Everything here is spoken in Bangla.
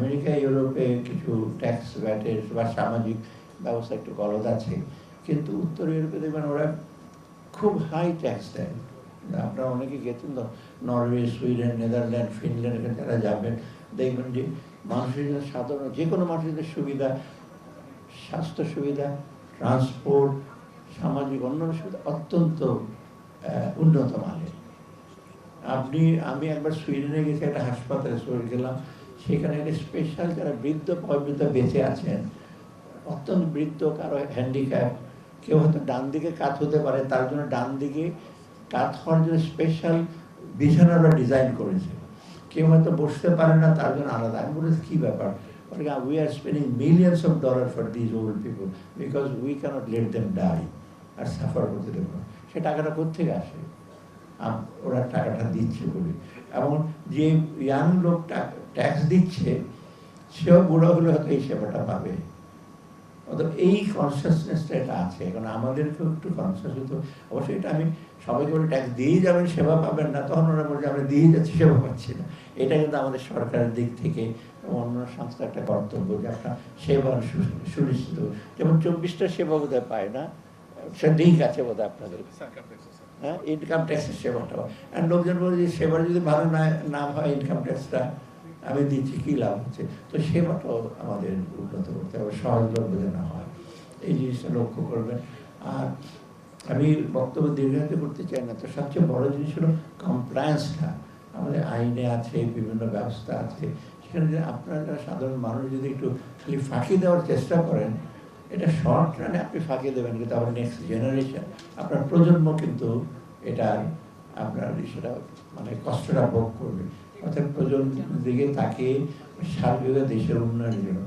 আমেরিকা ইউরোপে কিছু ট্যাক্স ভ্যাটের বা সামাজিক ব্যবস্থা একটু গলদ আছে, কিন্তু উত্তর ইউরোপে দেখবেন ওরা খুব হাই ট্যাক্স দেয়। আপনারা অনেকে গেছেন তো নরওয়ে, সুইডেন, নেদারল্যান্ড, ফিনল্যান্ড, এখানে যারা যাবেন দেখবেন যে মানুষের সাধারণ যে কোনো মানুষের সুবিধা, স্বাস্থ্য সুবিধা, ট্রান্সপোর্ট, সামাজিক অন্যান্য সুবিধা অত্যন্ত উন্নত মানের। আমি একবার সুইডেনে গেছি, একটা হাসপাতালে গেলাম, সেখানে একটা স্পেশাল যারা বৃদ্ধ বয়োবৃদ্ধ বেঁচে আছেন, অত্যন্ত বৃদ্ধ, কারো হ্যান্ডিক্যাপ, কেউ হয়তো ডান দিকে কাত হতে পারে, তার জন্য ডান দিকে কাত হওয়ার জন্য স্পেশাল বিছানাটা ডিজাইন করেছে। কেউ হয়তো বসতে পারে না, তার জন্য আলাদা। আমি বলেছি কী ব্যাপার? We are spending millions of dollars for these old people because we cannot let them die R suffer করতে দেবো। সে টাকাটা কোত্থেকে আসে? ওরা টাকাটা দিচ্ছে বলে। এবং যে ইয়াং লোকটা ট্যাক্স দিচ্ছে সেও বুড়ো হলে হয়তো এই সেবাটা পাবে। অর্থাৎ এই কনসিয়াসনেসটা এটা আছে। এখন আমাদেরকেও একটু কনসিয়াস হতো। অবশ্যই এটা আমি সবাইকে বলে ট্যাক্স দিয়েই যাবেন, সেবা পাবেন না, তখন ওরা বলছে আমরা দিয়েই যাচ্ছি, সেবা পাচ্ছি না। এটা কিন্তু আমাদের সরকারের দিক থেকে অন্য সংস্থার একটা কর্তব্য যে আপনার সেবা সুনিশ্চিত। যেমন 24টা সেবা বোধহয় পায় না, সে দিক আছে বোধহয় আপনাদের, হ্যাঁ, ইনকাম ট্যাক্সের সেবাটা। আর লোকজন বলে যে সেবার যদি ভালো না হয়, ইনকাম ট্যাক্সটা আমি দিচ্ছি, কী লাভ হচ্ছে? তো সেবাটাও আমাদের উন্নত করতে হবে, সহজলভ্য যেন হয়, এই জিনিসটা লক্ষ্য করবেন। আর আমি বক্তব্য দীর্ঘায়িত করতে চাই না, তো সবচেয়ে বড় জিনিস হলো কমপ্লায়েন্সটা। আমাদের আইনে আছে, বিভিন্ন ব্যবস্থা আছে, সেখানে যে আপনারা যারা সাধারণ মানুষ যদি একটু খালি ফাঁকি দেওয়ার চেষ্টা করেন, এটা শর্ট রানে আপনি ফাঁকি দেবেন, কিন্তু আবার নেক্সট জেনারেশন, আপনার প্রজন্ম কিন্তু এটা আপনার সেটা মানে কষ্টটা ভোগ করবে। অর্থাৎ প্রজন্মের দিকে তাকিয়ে সার্বিক দেশের উন্নয়নের জন্য